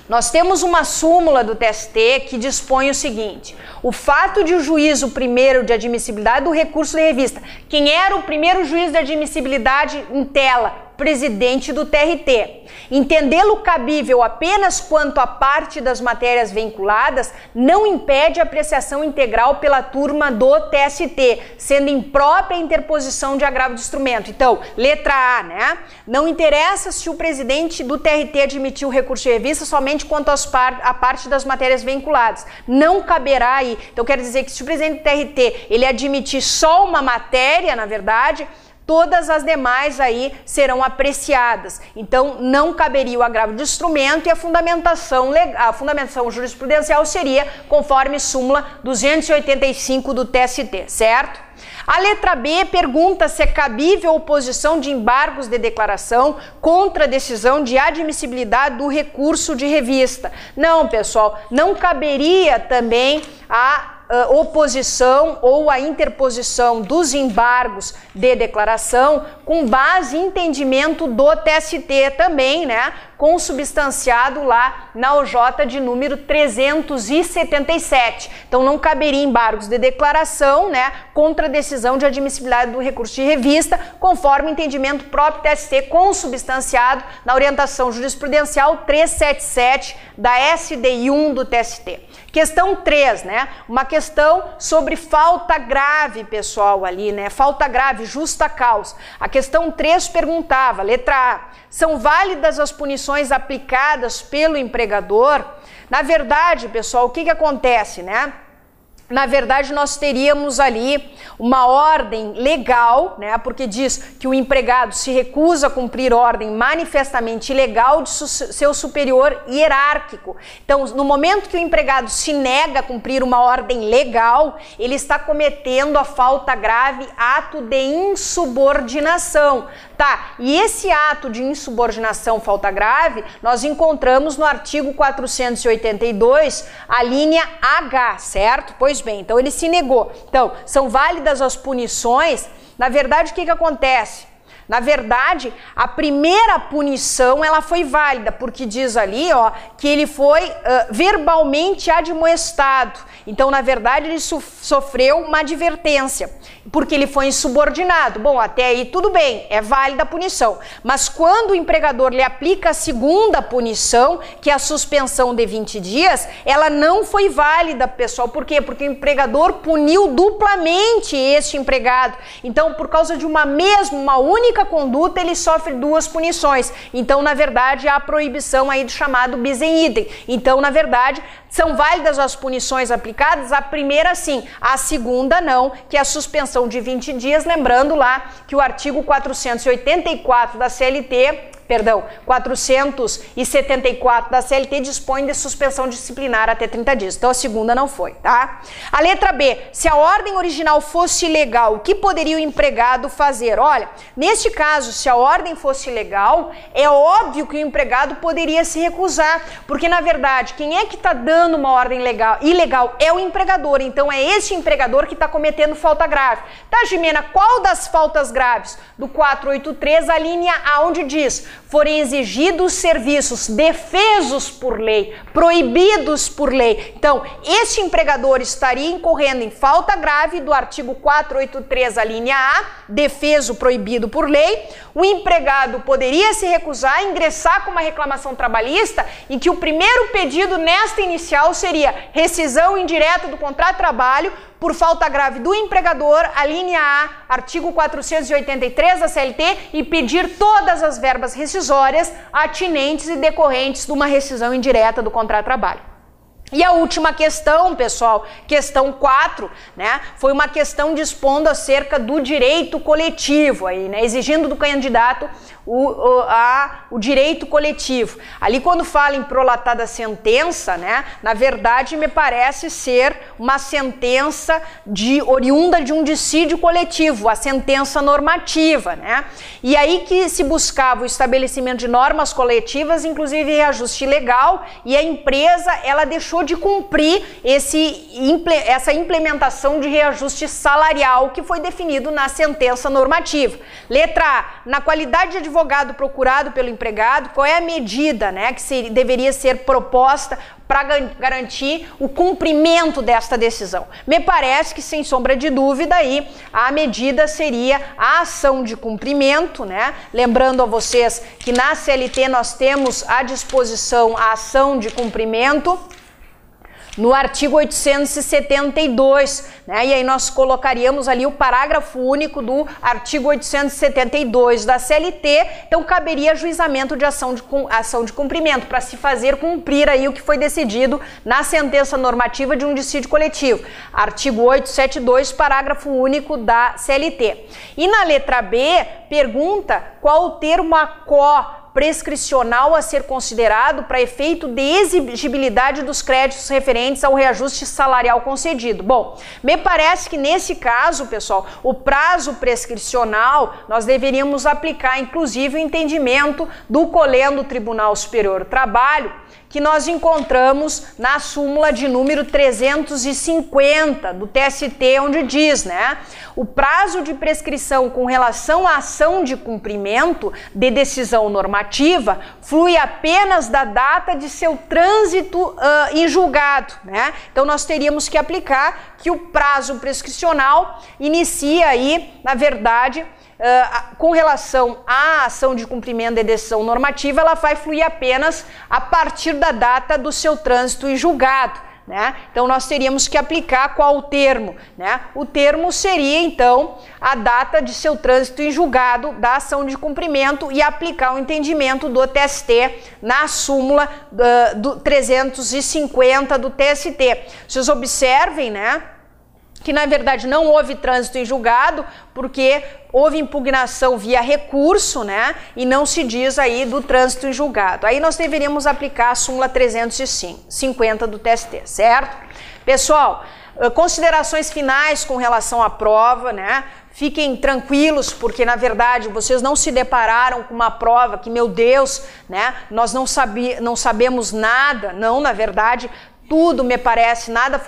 nós temos uma súmula do TST que dispõe o seguinte: o fato de o juízo primeiro de admissibilidade do recurso de revista, quem era o primeiro juiz de admissibilidade em tela? Presidente do TRT. Entendê-lo cabível apenas quanto à parte das matérias vinculadas não impede a apreciação integral pela turma do TST, sendo imprópria a interposição de agravo de instrumento. Então, letra A, né? Não interessa se o presidente do TRT admitiu o recurso de revista somente quanto à parte das matérias vinculadas. Não caberá aí. Então, quer dizer que se o presidente do TRT ele admitir só uma matéria, na verdade, todas as demais aí serão apreciadas. Então, não caberia o agravo de instrumento e a fundamentação jurisprudencial seria conforme súmula 285 do TST, certo? A letra B pergunta se é cabível a oposição de embargos de declaração contra a decisão de admissibilidade do recurso de revista. Não, pessoal, não caberia também a oposição ou a interposição dos embargos de declaração com base em entendimento do TST também, né? Consubstanciado lá na OJ de número 377. Então não caberia embargos de declaração, né, contra a decisão de admissibilidade do recurso de revista, conforme o entendimento próprio TST consubstanciado na orientação jurisprudencial 377 da SDI 1 do TST. Questão 3, né? Uma questão sobre falta grave, pessoal, ali, né? Falta grave, justa causa. A questão 3 perguntava, letra A, são válidas as punições aplicadas pelo empregador? Na verdade, pessoal, o que acontece, né? Na verdade, nós teríamos ali uma ordem legal, né? Porque diz que o empregado se recusa a cumprir ordem manifestamente ilegal de seu superior hierárquico. Então, no momento que o empregado se nega a cumprir uma ordem legal, ele está cometendo a falta grave, ato de insubordinação. Tá, e esse ato de insubordinação, falta grave, nós encontramos no artigo 482, a linha H, certo? Pois bem, então ele se negou. Então, são válidas as punições na verdade, o que acontece? Na verdade, a primeira punição ela foi válida, porque diz ali, ó, que ele foi verbalmente admoestado. Então, na verdade, ele sofreu uma advertência, porque ele foi insubordinado. Bom, até aí tudo bem, é válida a punição. Mas quando o empregador lhe aplica a segunda punição, que é a suspensão de 20 dias, ela não foi válida, pessoal. Por quê? Porque o empregador puniu duplamente este empregado. Então, por causa de uma única conduta, ele sofre duas punições. Então, na verdade, há a proibição aí do chamado bis in idem. Então, na verdade, são válidas as punições aplicadas, a primeira sim, a segunda não, que é a suspensão de 20 dias, lembrando lá que o artigo 484 da CLT, 474 da CLT dispõe de suspensão disciplinar até 30 dias. Então a segunda não foi, tá? A letra B, se a ordem original fosse legal, o que poderia o empregado fazer? Olha, neste caso, se a ordem fosse legal, é óbvio que o empregado poderia se recusar, porque na verdade, quem é que está dando uma ordem ilegal? É o empregador, então é esse empregador que está cometendo falta grave. Tá, Jimena, qual das faltas graves? Do 483, a linha A, onde diz: forem exigidos serviços defesos por lei, proibidos por lei. Então, este empregador estaria incorrendo em falta grave do artigo 483, a linha A, defeso proibido por lei. O empregado poderia se recusar a ingressar com uma reclamação trabalhista e que o primeiro pedido nesta inicial seria rescisão indireta do contrato de trabalho por falta grave do empregador, a linha A, artigo 483 da CLT, e pedir todas as verbas rescisórias atinentes e decorrentes de uma rescisão indireta do contrato de trabalho. E a última questão, pessoal, questão 4, né, foi uma questão dispondo acerca do direito coletivo, aí, né, exigindo do candidato o direito coletivo. Ali quando fala em prolatada sentença, né, na verdade me parece ser uma sentença oriunda de um dissídio coletivo, a sentença normativa, né, e aí que se buscava o estabelecimento de normas coletivas, inclusive reajuste legal, e a empresa, ela deixou de cumprir essa implementação de reajuste salarial que foi definido na sentença normativa. Letra A, na qualidade de advogado procurado pelo empregado, qual é a medida, né, que deveria ser proposta para garantir o cumprimento desta decisão? Me parece que, sem sombra de dúvida, aí a medida seria a ação de cumprimento, né? Lembrando a vocês que na CLT nós temos à disposição a ação de cumprimento no artigo 872, né? E aí nós colocaríamos ali o parágrafo único do artigo 872 da CLT, então caberia ajuizamento de ação de cumprimento, para se fazer cumprir aí o que foi decidido na sentença normativa de um dissídio coletivo. Artigo 872, parágrafo único da CLT. E na letra B, pergunta qual o termo prescricional a ser considerado para efeito de exigibilidade dos créditos referentes ao reajuste salarial concedido. Bom, me parece que nesse caso, pessoal, o prazo prescricional nós deveríamos aplicar, inclusive, o entendimento do Colendo Tribunal Superior do Trabalho, que nós encontramos na súmula de número 350 do TST, onde diz, né, o prazo de prescrição com relação à ação de cumprimento de decisão normativa flui apenas da data de seu trânsito em julgado, né? Então nós teríamos que aplicar que o prazo prescricional inicia aí, na verdade, com relação à ação de cumprimento de decisão normativa, ela vai fluir apenas a partir da data do seu trânsito em julgado, né? Então nós teríamos que aplicar qual o termo, né? O termo seria então a data de seu trânsito em julgado da ação de cumprimento e aplicar o entendimento do TST na súmula do 350 do TST. Vocês observem, né, que na verdade não houve trânsito em julgado, porque houve impugnação via recurso, né? E não se diz aí do trânsito em julgado. Aí nós deveríamos aplicar a súmula 350 do TST, certo? Pessoal, considerações finais com relação à prova, né? Fiquem tranquilos, porque na verdade vocês não se depararam com uma prova que, meu Deus, né? Nós não sabemos nada. Não, na verdade, tudo me parece, nada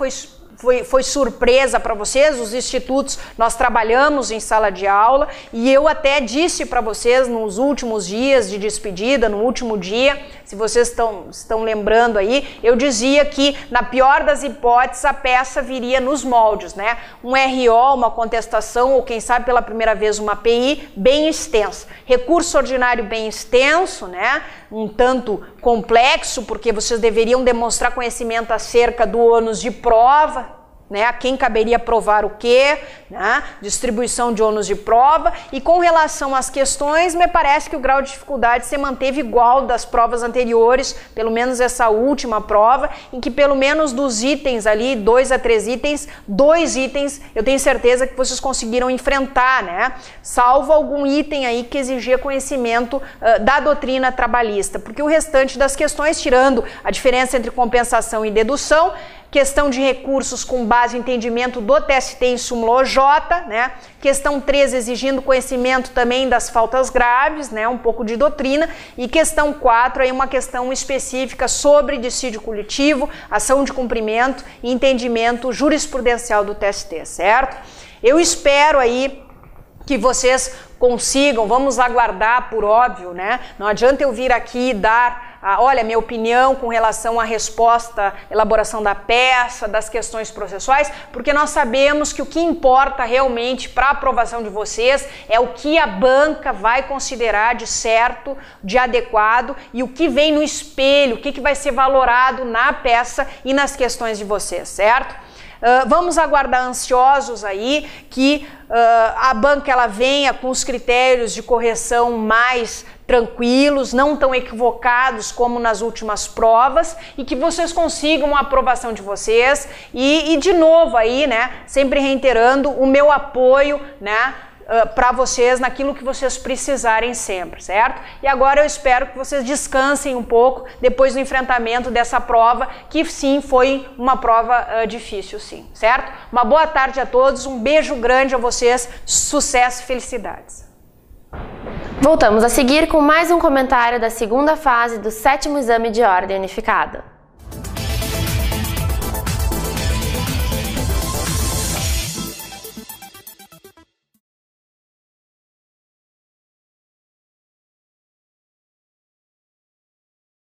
foi surpresa para vocês. Os institutos nós trabalhamos em sala de aula e eu até disse para vocês nos últimos dias de despedida, no último dia, se vocês estão lembrando aí, eu dizia que na pior das hipóteses a peça viria nos moldes, né? Um RO, uma contestação ou quem sabe pela primeira vez uma PI bem extensa. Recurso ordinário bem extenso, né? Um tanto complexo, porque vocês deveriam demonstrar conhecimento acerca do ônus de prova, né? A quem caberia provar o quê, né? Distribuição de ônus de prova. E com relação às questões, me parece que o grau de dificuldade se manteve igual das provas anteriores, pelo menos essa última prova, em que pelo menos dos itens ali, 2 a 3 itens, 2 itens eu tenho certeza que vocês conseguiram enfrentar, né? Salvo algum item aí que exigia conhecimento da doutrina trabalhista, porque o restante das questões, tirando a diferença entre compensação e dedução, questão de recursos com base em entendimento do TST em súmula OJ, né? Questão 3 exigindo conhecimento também das faltas graves, né? Um pouco de doutrina. E questão 4 aí uma questão específica sobre dissídio coletivo, ação de cumprimento e entendimento jurisprudencial do TST, certo? Eu espero aí que vocês consigam, vamos aguardar por óbvio, né? Não adianta eu vir aqui dar olha, minha opinião com relação à resposta, elaboração da peça, das questões processuais, porque nós sabemos que o que importa realmente para a aprovação de vocês é o que a banca vai considerar de certo, de adequado e o que vem no espelho, o que vai ser valorado na peça e nas questões de vocês, certo? Vamos aguardar ansiosos aí que a banca ela venha com os critérios de correção mais tranquilos, não tão equivocados como nas últimas provas e que vocês consigam a aprovação de vocês e de novo aí, né, sempre reiterando o meu apoio, né, para vocês naquilo que vocês precisarem sempre, certo? E agora eu espero que vocês descansem um pouco depois do enfrentamento dessa prova, que sim, foi uma prova difícil sim, certo? Uma boa tarde a todos, um beijo grande a vocês, sucesso e felicidades. Voltamos a seguir com mais um comentário da segunda fase do 7º Exame de Ordem Unificada.